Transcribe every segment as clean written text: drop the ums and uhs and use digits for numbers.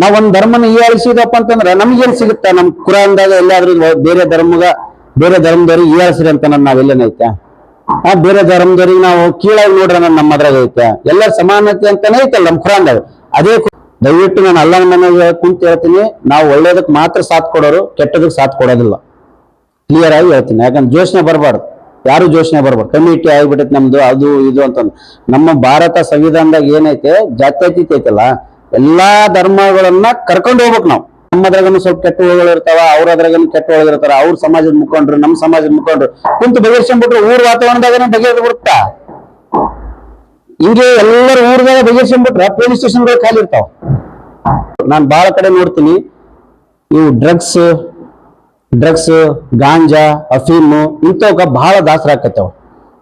ನಾವ್ ಧರ್ಮನ ಹೀಯಾಳಿಸಿದಪ್ಪ ಅಂತಂದ್ರ ನಮ್ಗೇನ್ ಸಿಗುತ್ತಾ? ನಮ್ ಕುರಾನ್ದಾಗ ಎಲ್ಲಾದ್ರೂ ಬೇರೆ ಧರ್ಮದವ್ರಿಗೆ ಹೀಯಾಳಿಸ್ರಿ ಅಂತ ನಾವೆಲ್ಲನೈತೆ? ಬೇರೆ ಧರ್ಮದವ್ರಿಗೆ ನಾವು ಕೀಳಾಗಿ ನೋಡ್ರ ನಮ್ಮದ್ರಾಗ ಐತೆ? ಎಲ್ಲರ ಸಮಾನತೆ ಅಂತಾನೆ ಐತಲ್ಲ ನಮ್ ಕುರಾನ್ದಾಗ. ಅದೇ ದಯವಿಟ್ಟು ನಾನು ಅಲ್ಲನ ಮನೆಗೆ ಕುಂತ ಹೇಳ್ತೀನಿ, ನಾವು ಒಳ್ಳೇದಕ್ ಮಾತ್ರ ಸಾಥ್ ಕೊಡೋರು, ಕೆಟ್ಟದಕ್ ಸಾಥ್ ಕೊಡೋದಿಲ್ಲ. ಕ್ಲಿಯರ್ ಆಗಿ ಹೇಳ್ತೀನಿ. ಯಾಕಂದ್ರೆ ಜೋಶನೆ ಬರಬಾರ್ದು, ಯಾರು ಜೋಶನೆ ಬರ್ಬಾರ್ದು. ಕಮಿಟಿ ಆಗ್ಬಿಟ್ಟೈತಿ ನಮ್ದು ಅದು ಇದು ಅಂತ. ನಮ್ಮ ಭಾರತ ಸಂವಿಧಾನದಾಗ ಏನೈತೆ, ಜಾತ್ಯತೀತ ಐತಲ್ಲ, ಎಲ್ಲಾ ಧರ್ಮಗಳನ್ನ ಕರ್ಕೊಂಡು ಹೋಗ್ಬೇಕು ನಾವು. ನಮ್ಮದ್ರಾಗನು ಸ್ವಲ್ಪ ಕೆಟ್ಟ ಒಳಗಳು ಇರ್ತಾವ, ಅವ್ರದ್ರಾಗನು ಕೆಟ್ಟ ಒಳಗಿರ್ತಾರ. ಅವ್ರ ಸಮಾಜದ ಮುಖಂಡ್ರು, ನಮ್ಮ ಸಮಾಜದ ಮುಖಂಡ್ರು ಕುಂತು ಬಗೆಹರಿಸ್ಕೊಂಡ್ಬಿಟ್ರು ಊರ್ ವಾತಾವರಣದಾಗನೇ ಬಗೆಹರಿದು ಬಿಡುತ್ತಾ. ಹಿಂಗೆ ಎಲ್ಲರೂ ಊರ್ದಾಗ ಬಗೆಹರಿಸ್ಕೊಂಡ್ಬಿಟ್ರೆ ಪೊಲೀಸ್ ಸ್ಟೇಷನ್ಗಳು ಖಾಲಿ ಇರ್ತಾವ. ನಾನ್ ಬಹಳ ಕಡೆ ನೋಡ್ತೀನಿ, ಇವು ಡ್ರಗ್ಸ್, ಗಾಂಜಾ, ಅಫೀಮು ಇಂಥವಕ್ಕ ಬಹಳ ದಾಸರ ಆಕತ್ತವ.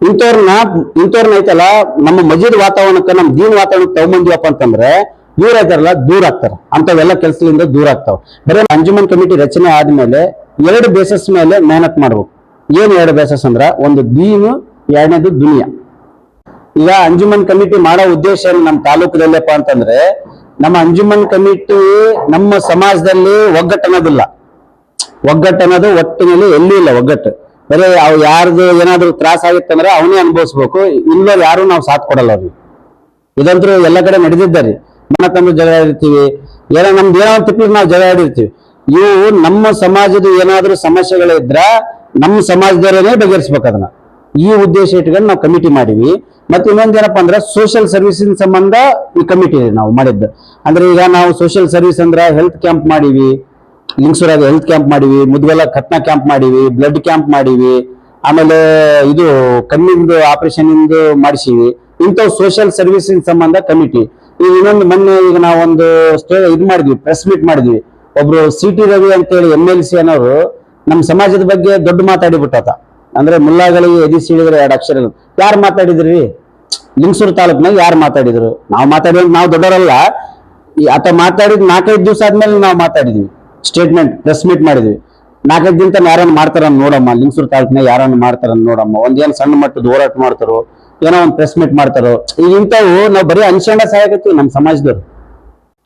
ಇಂಥವ್ರನ್ನ ಐತಲ್ಲ, ನಮ್ಮ ಮಜೀದ್ ವಾತಾವರಣಕ್ಕೆ, ನಮ್ಮ ದೀನ್ ವಾತಾವರಣಕ್ಕೆ ತಗೊಂಬಂದಿವಪ್ಪ ಅಂತಂದ್ರೆ ಇವ್ರ ಐತಾರಲ್ಲ ದೂರ ಆಗ್ತಾರ. ಅಂತವೆಲ್ಲ ಕೆಲಸದಿಂದ ದೂರ ಆಗ್ತಾವ. ಬರೀ ಅಂಜುಮನ್ ಕಮಿಟಿ ರಚನೆ ಆದ್ಮೇಲೆ 2 ಬೇಸಸ್ ಮೇಲೆ ಮೆಹನತ್ ಮಾಡ್ಬೇಕು. ಏನ್ 2 ಬೇಸಸ್ ಅಂದ್ರ, ಒಂದು ದೀನು, 2ನೇದು ದುನಿಯಾ. ಈಗ ಅಂಜುಮನ್ ಕಮಿಟಿ ಮಾಡೋ ಉದ್ದೇಶ ನಮ್ಮ ತಾಲೂಕದಲ್ಲಪ್ಪ ಅಂತಂದ್ರೆ, ನಮ್ಮ ಅಂಜುಮನ್ ಕಮಿಟಿ ನಮ್ಮ ಸಮಾಜದಲ್ಲಿ ಒಗ್ಗಟ್ಟನ್ನೋದಿಲ್ಲ. ಒಗ್ಗಟ್ಟನ್ನೋದು ಒಟ್ಟಿನಲ್ಲಿ ಎಲ್ಲೂ ಇಲ್ಲ ಒಗ್ಗಟ್ಟು. ಬರೀ ಅವ್ ಯಾರ್ದು ಏನಾದ್ರು ತ್ರಾಸ ಆಗಿತ್ತಂದ್ರೆ ಅವನೇ ಅನುಭವಿಸ್ಬೇಕು, ಇಲ್ಲ ಯಾರು ನಾವು ಸಾಥ್ ಕೊಡಲ್ಲ ಅವ್ರಿಗೆ. ಇದಂತೂ ಎಲ್ಲ ಕಡೆ ನಡೆದಿದ್ದಾರೆ. ಮನ ತಮ್ಮ ಜಗಳ ಇರ್ತೀವಿ, ನಮ್ದು ಏನೋ ಒಂದು ತಿಪ್ಪಿ ನಾವು ಜಗಳ ಆಡಿರ್ತೀವಿ. ಇವು ನಮ್ಮ ಸಮಾಜದ ಏನಾದ್ರೂ ಸಮಸ್ಯೆಗಳಿದ್ರ ನಮ್ಮ ಸಮಾಜದವರೇನೆ ಬಗೆಹರಿಸ್ಬೇಕು ಅದನ್ನ. ಈ ಉದ್ದೇಶ ಇಟ್ಕೊಂಡು ನಾವು ಕಮಿಟಿ ಮಾಡಿವಿ. ಮತ್ತೆ ಇನ್ನೊಂದೇನಪ್ಪ ಅಂದ್ರೆ, ಸೋಷಿಯಲ್ ಸರ್ವಿಸಿನ ಸಂಬಂಧ ಈ ಕಮಿಟಿ ನಾವು ಮಾಡಿದ್ದು. ಅಂದ್ರೆ ಈಗ ನಾವು ಸೋಷಿಯಲ್ ಸರ್ವಿಸ್ ಅಂದ್ರೆ ಹೆಲ್ತ್ ಕ್ಯಾಂಪ್ ಮಾಡಿವಿ, ಲಿಂಗಸೂರಾಗ ಹೆಲ್ತ್ ಕ್ಯಾಂಪ್ ಮಾಡಿವಿ, ಮುದ್ಗಲ್ಲ ಕತ್ನಾ ಕ್ಯಾಂಪ್ ಮಾಡಿವಿ, ಬ್ಲಡ್ ಕ್ಯಾಂಪ್ ಮಾಡಿವಿ, ಆಮೇಲೆ ಇದು ಕಣ್ಣಿಂದು ಆಪರೇಷನ್ ಇಂದು ಮಾಡಿಸಿವಿ. ಇಂಥವು ಸೋಷಿಯಲ್ ಸರ್ವಿಸಿನ ಸಂಬಂಧ ಕಮಿಟಿ. ಈಗ ಇನ್ನೊಂದು ಮೊನ್ನೆ ಈಗ ನಾವೊಂದು ಇದು ಮಾಡಿದ್ವಿ, ಪ್ರೆಸ್ ಮೀಟ್ ಮಾಡಿದ್ವಿ. ಒಬ್ರು CT ರವಿ ಅಂತೇಳಿ MLC ಅನ್ನೋರು ನಮ್ಮ ಸಮಾಜದ ಬಗ್ಗೆ ದೊಡ್ಡ ಮಾತಾಡಿಬಿಟ್ಟಾತ. ಅಂದ್ರೆ ಮುಲ್ಲಾಗಳಿಗೆ ಎದಿ ಸಿಡಿದ್ರೆ 2 ಅಕ್ಷರ. ಯಾರು ಮಾತಾಡಿದ್ರಿ? ಲಿಂಗಸೂರು ತಾಲೂಕ್ನಾಗ ಯಾರು ಮಾತಾಡಿದ್ರು? ನಾವು ಮಾತಾಡಿದ್ರೆ ನಾವು ದೊಡ್ಡವರಲ್ಲ. ಆತ ಮಾತಾಡಿದ್ 4-5 ದಿವಸ ಆದ್ಮೇಲೆ ನಾವು ಮಾತಾಡಿದ್ವಿ, ಸ್ಟೇಟ್ಮೆಂಟ್ ಪ್ರೆಸ್ ಮೀಟ್ ಮಾಡಿದ್ವಿ. 4-5 ದಿನ ಯಾರನ್ನ ಮಾಡ್ತಾರ ನೋಡಮ್ಮ, ಲಿಂಗಸೂರು ತಾಲೂಕ್ನಾಗ ಯಾರನ್ನ ಮಾಡ್ತಾರ ನೋಡಮ್ಮ. ಒಂದೇನ್ ಸಣ್ಣ ಮಟ್ಟದ ಹೋರಾಟ ಮಾಡ್ತಾರೋ, ಏನೋ ಒಂದು ಪ್ರೆಸ್ ಮೀಟ್ ಮಾಡ್ತಾರೋ. ಈಗ ಇಂಥವು ನಾವು ಬರೀ ಅನ್ಸ್ಕೊಂಡ ಸಾಯಕತ್ತೀವಿ ನಮ್ಮ ಸಮಾಜದವ್ರು.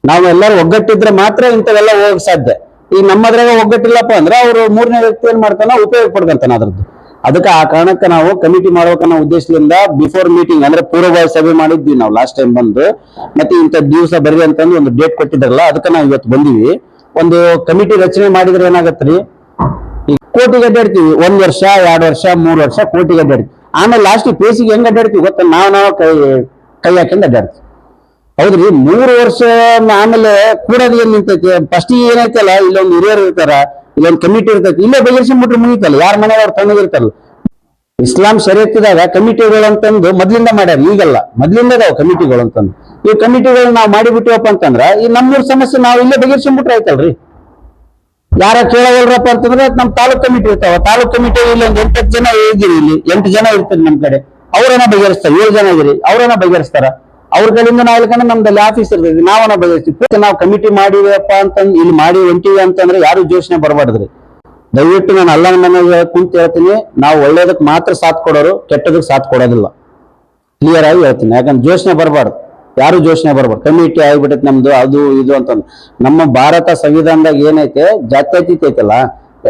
ನಾವು ಎಲ್ಲರೂ ಒಗ್ಗಟ್ಟಿದ್ರೆ ಮಾತ್ರ ಇಂಥವೆಲ್ಲ ಹೋಗಕ್ ಸಾಧ್ಯ. ಈಗ ನಮ್ಮದ್ರಾಗ ಒಗ್ಗಟ್ಟಿಲ್ಲಪ್ಪ ಅಂದ್ರೆ ಅವ್ರು 3ನೇ ವ್ಯಕ್ತಿ ಏನ್ ಮಾಡ್ತಾನ, ಉಪಯೋಗ ಪಡ್ಕಂತಾನ ಅದ್ರದ್ದು. ಅದಕ್ಕೆ ಆ ಕಾರಣಕ್ಕೆ ನಾವು ಕಮಿಟಿ ಮಾಡ್ಬೇಕನ್ನೋ ಉದ್ದೇಶದಿಂದ ಬಿಫೋರ್ ಮೀಟಿಂಗ್ ಅಂದ್ರೆ ಪೂರ್ವಭಾವಿ ಸಭೆ ಮಾಡಿದ್ವಿ ನಾವು ಲಾಸ್ಟ್ ಟೈಮ್ ಬಂದು. ಮತ್ತೆ ಇಂಥ ದಿವಸ ಬರ್ರಿ ಅಂತಂದು ಒಂದು ಡೇಟ್ ಕೊಟ್ಟಿದ್ರಲ್ಲ, ಅದಕ್ಕೆ ನಾವು ಇವತ್ತು ಬಂದಿವಿ. ಒಂದು ಕಮಿಟಿ ರಚನೆ ಮಾಡಿದ್ರೆ ಏನಾಗತ್ರಿ, ಈ ಕೋಟಿಗೆ ಅಡ್ಡಾಡ್ತೀವಿ. 1 ವರ್ಷ 2 ವರ್ಷ 3 ವರ್ಷ ಕೋಟಿಗೆ ಅಡ್ಡಾಡ್ತೀವಿ. ಆಮೇಲೆ ಲಾಸ್ಟ್ ಪೇಸಿಗೆ ಹೆಂಗ್ ಅಡ್ಡಾಡ್ತೀವಿ ಗೊತ್ತ? ನಾವು ಕೈ ಹಾಕಿಂದ ಅಡ್ಡಾಡ್ತೀವಿ. ಹೌದ್ರಿ, 3 ವರ್ಷ ಆಮೇಲೆ ಕೂಡೋದು ಏನ್ ನಿಂತೈತಿ? ಫಸ್ಟ್ ಏನೈತಲ್ಲ, ಇಲ್ಲೊಂದು ಹಿರಿಯರು ಇರ್ತಾರ, ಇಲ್ಲೊಂದು ಕಮಿಟಿ ಇರ್ತೈತಿ, ಇಲ್ಲೇ ಬಗೆಹರಿಸಿಬಿಟ್ರೆ ಮುಗಿತಲ್ಲ. ಯಾರ ಮನೆಯವ್ರು ತಣ್ಣಗಿರ್ತಾರಲ್ಲ. ಇಸ್ಲಾಂ ಶರೀಯತ್ತಿದಾಗ ಕಮಿಟಿಗಳು ಅಂತಂದು ಮೊದ್ಲಿಂದ ಮಾಡ್ಯಾರ, ಈಗಲ್ಲ, ಮೊದ್ಲಿಂದ ಅದಾವ ಕಮಿಟಿಗಳು ಅಂತಂದು. ಈ ಕಮಿಟಿಗಳು ನಾವು ಮಾಡಿಬಿಟ್ಟಿವಪ್ಪ ಅಂತಂದ್ರ ಈ ನಮ್ಮೂರ್ ಸಮಸ್ಯೆ ನಾವು ಇಲ್ಲೇ ಬಗೆಹರಿಸಿಬಿಟ್ರೆ ಆಯ್ತಲ್ರಿ. ಯಾರ ಕೇಳವಲ್ರಪ್ಪ ಅಂತಂದ್ರೆ ನಮ್ ತಾಲೂಕ್ ಕಮಿಟಿ ಇರ್ತಾವ. ತಾಲೂಕ್ ಕಮಿಟಿ ಇಲ್ಲಿ ಒಂದು 8 ಜನ ಇದ್ದೀರಿ, ಇಲ್ಲಿ 8 ಜನ ಇರ್ತಾರೆ ನಮ್ ಕಡೆ. ಅವ್ರನ್ನ ಬಗೆಹರಿಸ್ತಾರೆ. 7 ಜನ ಇದ್ರಿ, ಅವ್ರನ್ನ ಬಗೆಹರಿಸ್ತಾರ. ಅವ್ರ ಕಡೆಯಿಂದ ನಾವು ಇಲ್ಕಂದ್ರೆ ನಮ್ದಲ್ಲಿ ಆಫೀಸ್ ಇರ್ತೈತಿ, ನಾವನ್ನ ಬಗೆಹರಿಸ್ತೀವಿ. ನಾವು ಕಮಿಟಿ ಮಾಡಿವಪ್ಪ ಅಂತ ಇಲ್ಲಿ ಮಾಡಿ ಹೊಂಟಿವಿ ಅಂತಂದ್ರೆ ಯಾರು ಜೋಶನೆ ಬರಬಾರ್ದ್ರಿ. ದಯವಿಟ್ಟು ನಾನು ಅಲ್ಲನ ಮನೆಗೆ ಕುಂತ ಹೇಳ್ತೀನಿ, ನಾವು ಒಳ್ಳೇದಕ್ ಮಾತ್ರ ಸಾಥ್ ಕೊಡೋರು, ಕೆಟ್ಟದಕ್ ಸಾಥ್ ಕೊಡೋದಿಲ್ಲ. ಕ್ಲಿಯರ್ ಆಗಿ ಹೇಳ್ತೀನಿ. ಯಾಕಂದ್ರೆ ಜೋಶನೆ ಬರಬಾರ್ದು, ಯಾರು ಜೋಶನೆ ಬರ್ಬಾರ್ದು. ಕಮಿಟಿ ಆಗ್ಬಿಟ್ಟೈತಿ ನಮ್ದು ಅದು ಇದು ಅಂತ. ನಮ್ಮ ಭಾರತ ಸಂವಿಧಾನದಾಗ ಏನೈತೆ, ಜಾತ್ಯತೀತ ಐತಲ್ಲ,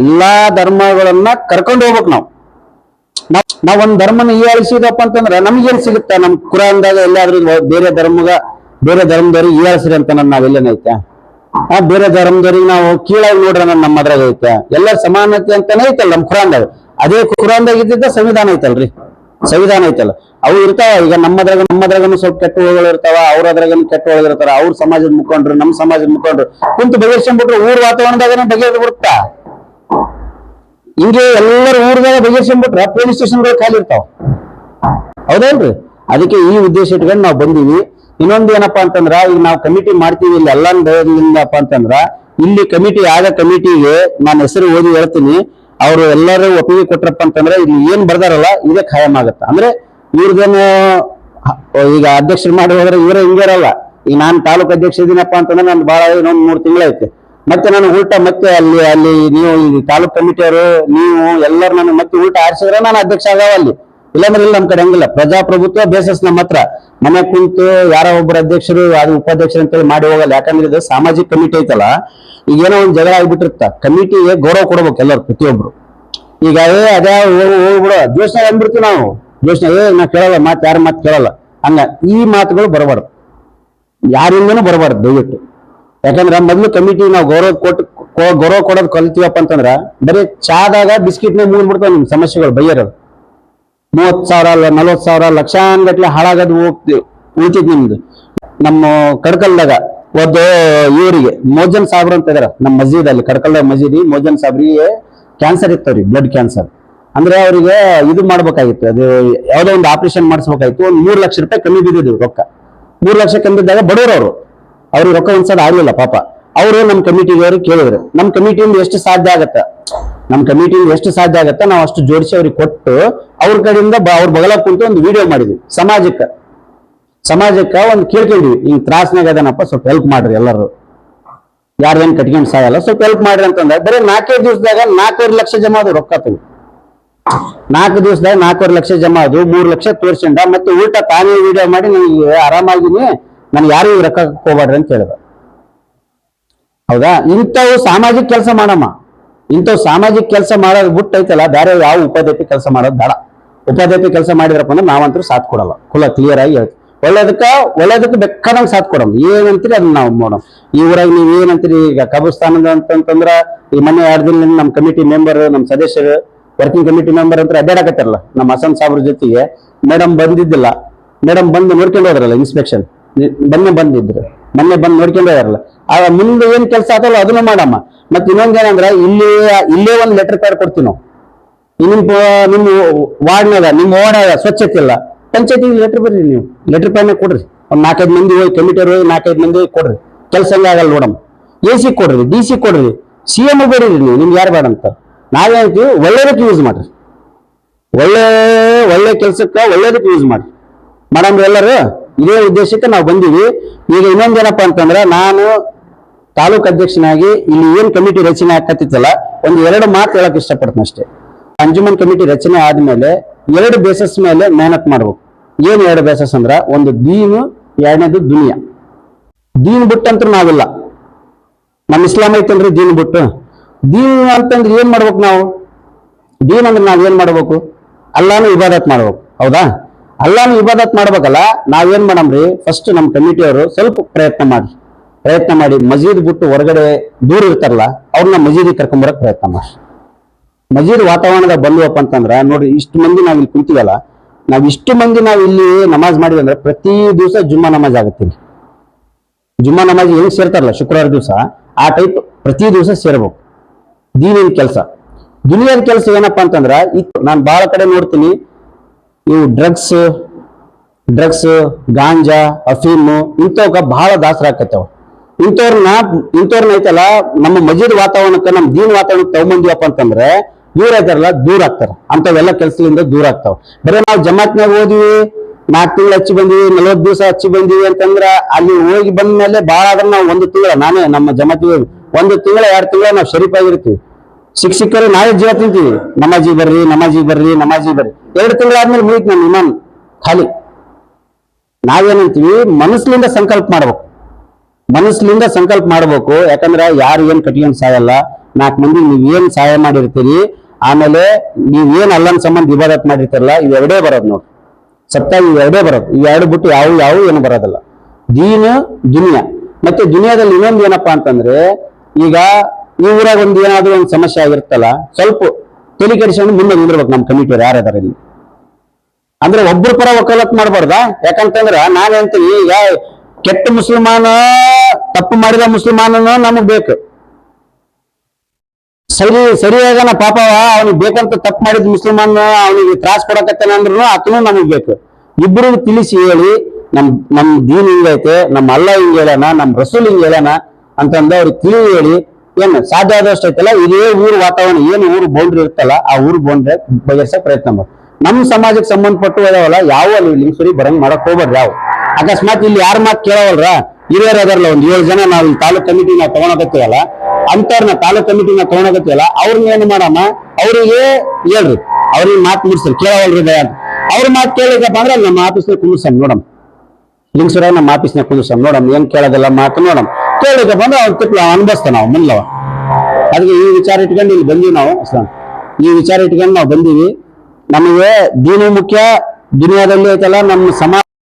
ಎಲ್ಲಾ ಧರ್ಮಗಳನ್ನ ಕರ್ಕೊಂಡು ಹೋಗ್ಬೇಕು ನಾವು. ನಾವ್ ಧರ್ಮನ ಹೀಯಾಳಿಸಿದಪ್ಪ ಅಂತಂದ್ರೆ ನಮ್ಗೇನ್ ಸಿಗುತ್ತಾ? ನಮ್ ಕುರಾನ್ದಾಗ ಎಲ್ಲಾದ್ರೂ ಬೇರೆ ಧರ್ಮದವ್ರಿಗೆ ಹೀಯಾಳಿಸ್ರಿ ಅಂತ ನಾವೆಲ್ಲನೈತೆ? ಬೇರೆ ಧರ್ಮದವ್ರಿಗೆ ನಾವು ಕೀಳಾಗಿ ನೋಡ್ರ ನಮ್ಮದ್ರಾಗ ಐತೆ? ಎಲ್ಲರ ಸಮಾನತೆ ಅಂತಾನೆ ಐತಲ್ಲ ನಮ್ ಕುರಾನ್ದಾಗ. ಅದೇ ಕುರಾನ್ದಾಗ ಇದ್ದಿದ್ದ ಸಂವಿಧಾನ ಐತಲ್ರಿ, ಸಂವಿಧಾನ ಐತಲ್ಲ. ಅವು ಇರ್ತಾವ. ಈಗ ನಮ್ಮದ್ರಾಗನು ಸ್ವಲ್ಪ ಕೆಟ್ಟ ಒಳಗಳು ಇರ್ತಾವ, ಅವ್ರದ್ರಾಗನು ಕೆಟ್ಟ ಒಳಗಿರ್ತಾರ. ಅವ್ರ ಸಮಾಜದ ಮುಖಂಡ್ರು, ನಮ್ಮ ಸಮಾಜದ ಮುಖಂಡ್ರು ಕುಂತು ಬಗೆಹರಿಸ್ಕೊಂಡ್ಬಿಟ್ರು ಊರ್ ವಾತಾವರಣದಾಗನೇ ಬಗೆಹರಿದು ಬಿಡುತ್ತಾ. ಹಿಂಗೆ ಎಲ್ಲರೂ ಊರ್ದಾಗ ಬಗೆಹರಿಸ್ಕೊಂಡ್ಬಿಟ್ರೆ ಪೊಲೀಸ್ ಸ್ಟೇಷನ್ಗಳು ಖಾಲಿ ಇರ್ತಾವ. ಹೌದಲ್ರಿ? ಅದಕ್ಕೆ ಈ ಉದ್ದೇಶ ಇಟ್ಕೊಂಡು ನಾವು ಬಂದೀವಿ. ಇನ್ನೊಂದು ಏನಪ್ಪಾ ಅಂತಂದ್ರ, ಈಗ ನಾವು ಕಮಿಟಿ ಮಾಡ್ತೀವಿ ಇಲ್ಲಿ ಎಲ್ಲಾನ್ ಬಯಲಿಂದಪ್ಪ ಅಂತಂದ್ರ, ಇಲ್ಲಿ ಕಮಿಟಿಗೆ ನಾನು ಹೆಸರು ಓದಿ ಹೇಳ್ತೀನಿ. ಅವ್ರು ಎಲ್ಲರೂ ಒಪ್ಪಿಗೆ ಕೊಟ್ರಪ್ಪ ಅಂತಂದ್ರೆ ಇಲ್ಲಿ ಏನ್ ಬರ್ದಾರಲ್ಲ ಇದೇ ಖಾಯಂ ಆಗತ್ತ. ಅಂದ್ರೆ ಇವ್ರದೇನು ಈಗ ಅಧ್ಯಕ್ಷರು ಮಾಡಿ ಹೋದ್ರೆ ಇವರೇ ಹಿಂಗೇರಲ್ಲ. ಈಗ ನಾನು ತಾಲೂಕು ಅಧ್ಯಕ್ಷ ಇದೀನಪ್ಪ ಅಂತಂದ್ರೆ ನಾನು ಬಹಳ ಇನ್ನೊಂದು 3 ತಿಂಗಳೈತೆ. ಮತ್ತೆ ನಾನು ಉಲ್ಟಾ ಮತ್ತೆ ಅಲ್ಲಿ ನೀವು ಈ ತಾಲೂಕ್ ಕಮಿಟಿಯವರು ನೀವು ಎಲ್ಲರೂ ನಾನು ಮತ್ತೆ ಉಲ್ಟಾ ಆರಿಸಿದ್ರೆ ನಾನು ಅಧ್ಯಕ್ಷ ಆಗವ ಅಲ್ಲಿ. ಇಲ್ಲಾಂದ್ರೆ ಇಲ್ಲ ನಮ್ ಕಡೆ ಹಂಗಿಲ್ಲ. ಪ್ರಜಾಪ್ರಭುತ್ವ ಬೇಸಸ್ ನಮ್ಮ ಹತ್ರ ಮನೆ ಕುಂತು ಯಾರೋ ಒಬ್ಬರ ಅಧ್ಯಕ್ಷರು ಅದು ಉಪಾಧ್ಯಕ್ಷರು ಅಂತೇಳಿ ಮಾಡಿ ಹೋಗಲ್ಲ. ಯಾಕಂದ್ರೆ ಇದು ಸಾಮಾಜಿಕ ಕಮಿಟಿ ಐತಲ್ಲ, ಈಗ ಏನೋ ಒಂದ್ ಜಗಳ ಆಗ್ಬಿಟ್ಟಿರುತ್ತ, ಕಮಿಟಿಗೆ ಗೌರವ ಕೊಡ್ಬೇಕು ಎಲ್ಲರೂ ಪ್ರತಿಯೊಬ್ರು. ಈಗ ಅದೇ ಹೋಗ್ಬಿಡೋ ಜೋಶ್ನ ಅಂದ್ಬಿಡ್ತೀವಿ ನಾವು, ಜೋಶ್ನ ನಾ ಕೇಳಲ್ಲ ಮಾತು, ಯಾರ ಮಾತು ಕೇಳಲ್ಲ ಹಂಗ. ಈ ಮಾತುಗಳು ಬರಬಾರ್ದು, ಯಾರಿಂದನೂ ಬರಬಾರ್ದು ದಯವಿಟ್ಟು. ಯಾಕಂದ್ರ ಮೊದ್ಲು ಕಮಿಟಿ ನಾವು ಗೌರವ ಕೊಡೋದು ಕಲ್ತೀವಪ್ಪ ಅಂತಂದ್ರ ಬರೀ ಚಾದಾಗ ಬಿಸ್ಕಿಟ್ನೇ ಮುಗಿದ್ಬಿಡ್ತಾವ ನಿಮ್ ಸಮಸ್ಯೆಗಳು ಬೈಯರೋದು. 30,000 40,000 ಲಕ್ಷಾನ್ಗಟ್ಲೆ ಹಾಳಾಗೋದು ಉಳಿತೈತಿ ನಿಮ್ದು. ನಮ್ಮ ಕಡ್ಕಲ್ದಾಗ ಒಂದು ಇವರಿಗೆ ಮೋಜನ್ ಸಾಬ್ರು ಅಂತ ಇದಾರ ನಮ್ಮ ಮಸೀದ್ ಅಲ್ಲಿ, ಕಡ್ಕಲ್ದಾಗ ಮಸೀದಿ ಮೋಜನ್ ಸಾಬ್ರಿಗೆ ಕ್ಯಾನ್ಸರ್ ಇತ್ತವ್ರಿ, ಬ್ಲಡ್ ಕ್ಯಾನ್ಸರ್. ಅಂದ್ರೆ ಅವರಿಗೆ ಇದು ಮಾಡ್ಬೇಕಾಗಿತ್ತು, ಅದು ಯಾವ್ದೋ ಒಂದು ಆಪರೇಷನ್ ಮಾಡಿಸ್ಬೇಕಾಯ್ತು. ಒಂದು 3 ಲಕ್ಷ ರೂಪಾಯಿ ಕಮ್ಮಿ ಬಿದ್ದಿದ್ವಿ ರೊಕ್ಕ. 3 ಲಕ್ಷ ಕಮ್ಮಿ ಬಿದ್ದಾಗ ಬಡವರು ಅವ್ರಿಗೆ ರೊಕ್ಕ ಒಂದ್ಸಲ ಆಗ್ಲಿಲ್ಲ ಪಾಪ. ಅವರು ನಮ್ಮ ಕಮಿಟಿದವ್ರಿಗೆ ಕೇಳಿದ್ರು, ನಮ್ಮ ಕಮಿಟಿಯಿಂದ ಎಷ್ಟು ಸಾಧ್ಯ ಆಗತ್ತ, ನಮ್ಮ ಕಮಿಟಿಯಿಂದ ಎಷ್ಟು ಸಾಧ್ಯ ಆಗತ್ತ ನಾವು ಅಷ್ಟು ಜೋಡಿಸಿ ಅವ್ರಿಗೆ ಕೊಟ್ಟು ಅವ್ರ ಕಡೆಯಿಂದ ಅವ್ರ ಬಗಲ ಕುಂತು ಒಂದು ವಿಡಿಯೋ ಮಾಡಿದ್ವಿ. ಸಮಾಜಕ್ಕ ಒಂದು ಕೇಳ್ಕೊಂಡಿವಿ, ಹಿಂಗ್ ತ್ರಾಸ್ನಾಗ ಅದನಪ್ಪ ಸ್ವಲ್ಪ ಹೆಲ್ಪ್ ಮಾಡ್ರಿ ಎಲ್ಲರೂ, ಯಾರೇನ್ ಕಟ್ಕೊಂಡು ಸಾಯಲ್ಲ, ಸ್ವಲ್ಪ ಹೆಲ್ಪ್ ಮಾಡ್ರಿ ಅಂತಂದ್ರೆ ಬರೀ 4 ದಿವಸದಾಗ 4.5 ಲಕ್ಷ ಜಮಾ ಅದು ರೊಕ್ಕ ತಗೋ. 4 ದಿವಸದಾಗ 4.5 ಲಕ್ಷ ಜಮಾ ಅದು, 3 ಲಕ್ಷ ತೋರ್ಸಂಡ ಮತ್ತೆ ಉಲ್ಟಾ ತಾನೇ ವಿಡಿಯೋ ಮಾಡಿ ನನಗೆ ಆರಾಮಾಗಿನಿ, ನನ್ಗೆ ಯಾರು ರೊಕ್ಕ ಹೋಗ್ಬೇಡ್ರಿ ಅಂತ ಹೇಳಿದ. ಹೌದಾ? ಇಂಥವು ಸಾಮಾಜಿಕ ಕೆಲಸ ಮಾಡಮ್ಮ. ಇಂಥವು ಸಾಮಾಜಿಕ ಕೆಲಸ ಮಾಡೋದು ಬಿಟ್ಟೈತಲ್ಲ, ಬೇರೆ ಯಾವ ಉಪಾಧ್ಯತೆ ಕೆಲಸ ಮಾಡೋದು ಬೇಡ. ಉಪಾಧ್ಯತೆ ಕೆಲಸ ಮಾಡಿದ್ರಪ್ಪ ಅಂದ್ರೆ ನಾವಂತೂ ಸಾಥ್ ಕೊಡಲ್ಲ, ಕ್ಲಿಯರ್ ಆಗಿ ಹೇಳ್ತೀವಿ. ಒಳ್ಳೇದಕ್ಕೆ ಬೇಕಾದಂಗೆ ಸಾಥ್ ಕೊಡಮ್, ಏನಂತೀರಿ ಅದನ್ನ ನಾವು ನೋಡಮ್. ಈ ಊರಾಗ ನೀವ್ ಏನಂತೀರಿ, ಈಗ ಕಬಸ್ತಾನದ ಅಂತಂದ್ರ ಈ ಮೊನ್ನೆ 2 ದಿನ ನಮ್ಮ ಕಮಿಟಿ ಮೆಂಬರ್, ನಮ್ಮ ಸದಸ್ಯರು, ವರ್ಕಿಂಗ್ ಕಮಿಟಿ ಮೆಂಬರ್ ಅಂತ ಅಡ್ಡಾಡಕತ್ತಾರಲ್ಲ, ನಮ್ಮ ಹಸನ್ ಸಾಬ್ರ ಜೊತೆಗೆ ಮೇಡಮ್ ಬಂದಿದ್ದಿಲ್ಲ. ಮೇಡಮ್ ಬಂದು ನೋಡ್ಕೊಂಡು ಹೋದ್ರಲ್ಲ, ಇನ್ಸ್ಪೆಕ್ಷನ್ ಮೊನ್ನೆ ಬಂದು ನೋಡ್ಕೊಂಡು ಹೋದಾರಲ್ಲ. ಆ ಮುಂದೆ ಏನ್ ಕೆಲಸ ಆತಲ್ಲ ಅದನ್ನ ಮಾಡಮ್ಮ. ಮತ್ತೆ ಇನ್ನೊಂದೇನಂದ್ರ ಇಲ್ಲೇ ಒಂದು ಲೆಟರ್ ಪ್ಯಾಡ್ ಕೊಡ್ತೀವಿ ನಾವು. ನಿಮ್ಮ ವಾರ್ಡ್ನಾಗ ನಿಮ್ಮ ವಾರ್ಡ್ ಸ್ವಚ್ಛತೆ ಇಲ್ಲ, ಪಂಚಾಯತಿ ಲೆಟರ್ ಬರ್ರಿ, ನೀವು ಲೆಟರ್ ಪ್ಯಾಡ್ ಕೊಡ್ರಿ. ಒಂದ್ 4-5 ಮಂದಿ ಹೋಗಿ ಕಮಿಟಿಯವ್ರು 4-5 ಮಂದಿ ಕೊಡ್ರಿ, ಕೆಲಸ ಹಂಗ ಆಗಲ್ಲ ನೋಡಮ್. AC ಕೊಡ್ರಿ, DC ಕೊಡ್ರಿ, CM ಬೇಡ್ರಿ ನೀವು, ನಿಮ್ಗೆ ಯಾರು ಬೇಡ ಅಂತ. ನಾವೇ ಹೇಳ್ತೀವಿ, ಒಳ್ಳೇದಕ್ಕೆ ಯೂಸ್ ಮಾಡ್ರಿ, ಒಳ್ಳೆ ಕೆಲ್ಸಕ್ಕ ಒಳ್ಳೇದಕ್ಕೆ ಯೂಸ್ ಮಾಡ್ರಿ ಮೇಡಮ್. ಎಲ್ಲರೂ ಇದೇ ಉದ್ದೇಶಕ್ಕೆ ನಾವು ಬಂದೀವಿ. ಈಗ ಇನ್ನೊಂದೇನಪ್ಪ ಅಂತಂದ್ರ, ನಾನು ತಾಲೂಕ್ ಅಧ್ಯಕ್ಷನಾಗಿ ಇಲ್ಲಿ ಏನ್ ಕಮಿಟಿ ರಚನೆ ಆಕತ್ತಿತ್ತಲ್ಲ, ಒಂದು 2 ಮಾತು ಹೇಳಕ್ ಇಷ್ಟಪಡ್ತೀನಿ ಅಷ್ಟೇ. ಅಂಜುಮನ್ ಕಮಿಟಿ ರಚನೆ ಆದ್ಮೇಲೆ 2 ಬೇಸಸ್ ಮೇಲೆ ಮೆಹನತ್ ಮಾಡ್ಬೇಕು. ಏನ್ 2 ಬೇಸಸ್ ಅಂದ್ರ, ಒಂದು ದೀನು, 2ನೇದು ದುನಿಯಾ. ದೀನ್ ಬಿಟ್ಟಂತ್ರ ನಾವಿಲ್ಲ, ನಮ್ಮ ಇಸ್ಲಾಂ ಐತಲ್ರಿ ದೀನ್ ಬಿಟ್ಟು. ದೀನ್ ಅಂತಂದ್ರೆ ಏನ್ ಮಾಡ್ಬೇಕು ನಾವು? ದೀನ್ ಅಂದ್ರೆ ನಾವ್ ಏನ್ ಮಾಡ್ಬೇಕು? ಅಲ್ಲಾನು ಇಬಾದತ್ ಮಾಡ್ಬೇಕು. ಹೌದಾ? ಅಲ್ಲಾನು ಇಬಾದತ್ ಮಾಡ್ಬೇಕಲ್ಲ, ನಾವೇನ್ ಮಾಡಮ್ರಿ, ಫಸ್ಟ್ ನಮ್ಮ ಕಮಿಟಿಯವರು ಸ್ವಲ್ಪ ಪ್ರಯತ್ನ ಮಾಡಿ ಮಸೀದ್ ಬಿಟ್ಟು ಹೊರಗಡೆ ದೂರ ಇರ್ತಾರಲ್ಲ, ಅವ್ರನ್ನ ಮಸೀದಿಗೆ ಕರ್ಕೊಂಬರಕ್ ಪ್ರಯತ್ನ ಮಾಡಿ. ಮಸೀದ್ ವಾತಾವರಣದಾಗ ಬಂದ್ವಪ್ಪ ಅಂತಂದ್ರ ನೋಡ್ರಿ, ಇಷ್ಟು ಮಂದಿ ನಾವ್ ಇಲ್ಲಿ ಕುಂತೀವಲ್ಲ, ಇಷ್ಟು ಮಂದಿ ನಾವ್ ಇಲ್ಲಿ ನಮಾಜ್ ಮಾಡಿದ್ವಿ ಅಂದ್ರೆ ಪ್ರತಿ ದಿವಸ ಜುಮ್ಮಾ ನಮಾಜ್ ಆಗುತ್ತೆ. ಜುಮ್ಮಾ ನಮಾಜ್ ಹೆಂಗ್ ಸೇರ್ತಾರಲ್ಲ ಶುಕ್ರವಾರ ದಿವಸ, ಆ ಟೈಪ್ ಪ್ರತಿ ದಿವಸ ಸೇರ್ಬೇಕು. ದೀನಿನ ಕೆಲಸ. ದುನಿಯಾದ ಕೆಲಸ ಏನಪ್ಪಾ ಅಂತಂದ್ರ, ನಾನು ಬಹಳ ಕಡೆ ನೋಡ್ತೀನಿ, ಇವು ಡ್ರಗ್ಸ್ ಗಾಂಜಾ ಅಫೀಮು ಇಂಥವಕ್ಕ ಬಹಳ ದಾಸರ ಆಕತ್ತವ. ಇಂಥವ್ರನ್ನ ಐತಲ್ಲ, ನಮ್ಮ ಮಜೀದ್ ವಾತಾವರಣಕ್ಕೆ, ನಮ್ಮ ದೀನ್ ವಾತಾವರಣಕ್ಕೆ ತಗೊಂಬಂದಿವಪ್ಪ ಅಂತಂದ್ರೆ ಇವ್ರ ಐತಾರಲ್ಲ ದೂರ ಆಗ್ತಾರ. ಅಂತವೆಲ್ಲ ಕೆಲಸದಿಂದ ದೂರ ಆಗ್ತಾವ. ಬರೀ ನಾವು ಜಮಾತ್ನಾಗ ಹೋದ್ವಿ, 4 ತಿಂಗಳು ಹಚ್ಚಿ ಬಂದಿವಿ, 40 ದಿವಸ ಹಚ್ಚಿ ಬಂದಿವಿ ಅಂತಂದ್ರ ಅಲ್ಲಿ ಹೋಗಿ ಬಂದ ಮೇಲೆ ಬಹಳ ಆದ್ರೆ ನಾವು 1 ತಿಂಗಳ, ನಾನೇ ನಮ್ಮ ಜಮಾತಿ 1 ತಿಂಗಳ 2 ತಿಂಗಳ ನಾವು ಶರೀಫ್ ಆಗಿರ್ತೀವಿ. ಶಿಕ್ಷಕರು ನಾವೇ ಜೀವ ತಿಂತೀವಿ, ನಮಾಜಿ ಬರ್ರಿ 2 ತಿಂಗಳಾದ್ಮೇಲೆ ಮುಗಿತ್ ನಮ್ಮ ಇಮಾನ್ ಖಾಲಿ. ನಾವೇನಂತೀವಿ, ಮನಸ್ಲಿಂದ ಸಂಕಲ್ಪ ಮಾಡ್ಬೇಕು. ಯಾಕಂದ್ರ ಯಾರು ಏನ್ ಕಟ್ಕೊಂಡ್ ಸಾಯಲ್ಲ, 4 ಮಂದಿ ನೀವೇನ್ ಸಹಾಯ ಮಾಡಿರ್ತೀರಿ, ಆಮೇಲೆ ನೀವೇನ್ ಅಲ್ಲನ್ ಸಂಬಂಧ ಇಬಾದತ್ ಮಾಡಿರ್ತಾರಲ್ಲ, ಇವೆರಡೇ ಬರೋದು ನೋಡಿ. ಸತ್ತಾಗ ಇವೆರಡೇ ಬರೋದು. ಇವೆರಡು ಬಿಟ್ಟು ಯಾವ ಏನು ಬರೋದಲ್ಲ. ದೀನ್ ದುನಿಯಾ. ಮತ್ತೆ ದುನಿಯಾದಲ್ಲಿ ಇನ್ನೊಂದು ಏನಪ್ಪಾ ಅಂತಂದ್ರೆ, ಈಗ ಈ ಊರಾಗ ಏನಾದ್ರೂ ಒಂದು ಸಮಸ್ಯೆ ಆಗಿರ್ತಲ್ಲ, ಸ್ವಲ್ಪ ತಲೆ ಕೆಡಿಸ್ಕೊಂಡು ಮುಂದೆ ನಿಂದಿರ್ಬೇಕು ನಮ್ಮ ಕಮಿಟಿಯವ್ರು ಯಾರದಾರ ಇಲ್ಲಿ. ಅಂದ್ರೆ ಒಬ್ಬರ ಪರ ವಕಾಲತ್ ಮಾಡಬಾರ್ದ. ಯಾಕಂತಂದ್ರ ನಾನ್ ಹೇಳ್ತೀನಿ, ಈಗ ಕೆಟ್ಟ ಮುಸಲ್ಮಾನ, ತಪ್ಪು ಮಾಡಿದ ಮುಸಲ್ಮಾನನ ನಮಗ್ ಬೇಕು, ಸರಿಯಾಗನ ಪಾಪವ ಅವನಿಗೆ ಬೇಕಂತ ತಪ್ಪು ಮಾಡಿದ ಮುಸಲ್ಮಾನ ಅವನಿಗೆ ತ್ರಾಸ ಕೊಡಕತ್ತಾನ ಅಂದ್ರೂ ಆತನು ನಮಗ್ ಬೇಕು. ಇಬ್ಬರಿಗೂ ತಿಳಿಸಿ ಹೇಳಿ, ನಮ್ ದೀನ್ ಹಿಂಗೈತೆ, ನಮ್ಮ ಅಲ್ಲ ಹಿಂಗ ಹೇಳೋಣ, ನಮ್ ರಸೂಲ್ ಹಿಂಗ ಹೇಳೋಣ ಅಂತಂದ ಅವ್ರಿಗೆ ತಿಳಿ ಹೇಳಿ, ಏನು ಸಾಧ್ಯ ಆದಷ್ಟು ಐತಲ್ಲ, ಇದೇ ಊರ್ ವಾತಾವರಣ, ಏನು ಊರು ಬೌಂಡ್ರಿ ಇರ್ತಲ್ಲ, ಆ ಊರು ಬೌಂಡ್ರಿ ಬಗೆಹರಿಸಕ್ ಪ್ರಯತ್ನ ಮಾಡಿ. ನಮ್ಮ ಸಮಾಜಕ್ಕೆ ಸಂಬಂಧಪಟ್ಟು ಅದಾವಲ್ಲ, ಯಾವ ಅಲ್ಲಿ ಲಿಂಗ್ಸೂರಿ ಬರಂಗ್ ಮಾಡಕ್ ಹೋಗ್ಬಾರ್ದು. ಯಾವ ಅಕಸ್ಮಾತ್ ಇಲ್ಲಿ ಯಾರ ಮಾತು ಕೇಳವಲ್ರ, ಹಿರಿಯರ್ ಅದಾರಲ್ಲ, ಒಂದ್ 7 ಜನ ನಾವು ಇಲ್ಲಿ ತಾಲೂಕ್ ಕಮಿಟಿ ನಾವು ತಗೊಳಕತ್ತೀವಲ್ಲ, ಅಂತವ್ರನ್ನ ತಾಲೂಕ್ ಕಮಿಟಿ ನಾವು ತಗೊಳಕತ್ತೀವಲ್ಲ, ಅವ್ರನ್ನ ಏನು ಮಾಡಮ್ಮ, ಅವ್ರಿಗೆ ಹೇಳ್ರಿ, ಅವ್ರಿಗೆ ಮಾತು ಮುಗಿಸ್ರಿ, ಕೇಳವಲ್ರಿ ಅವ್ರ ಮಾತು ಕೇಳಿದಪ್ಪ ಅಂದ್ರೆ ನಮ್ಮ ಆಫೀಸ್ನಾಗ ಕುಂದಿಸಮ್ ನೋಡಮ್, ಲಿಂಗ್ಸೂರಾಗ ನಮ್ಮ ಆಫೀಸ್ನಾಗ ಕುಂದಿಸಮ್ ನೋಡಮ್, ಏನ್ ಕೇಳೋದಿಲ್ಲ ಮಾತು ನೋಡಮ್. ಕೇಳಿದಪ್ಪ ಅಂದ್ರೆ ಅವ್ನ ತಿಪ್ಪ ಅನ್ಭವಿಸ್ತಾನ ನಾವು ಮುಂದವ. ಅದಕ್ಕೆ ಈ ವಿಚಾರ ಇಟ್ಕೊಂಡು ಇಲ್ಲಿ ಬಂದೀವಿ ನಾವು. ಈ ವಿಚಾರ ಇಟ್ಕೊಂಡು ನಾವು ಬಂದೀವಿ. ನಮಗೆ ದೀನು ಮುಖ್ಯ, ದುನಿಯಾದಲ್ಲಿ ಐತಲ್ಲ ನಮ್ಮ ಸಮಾಜ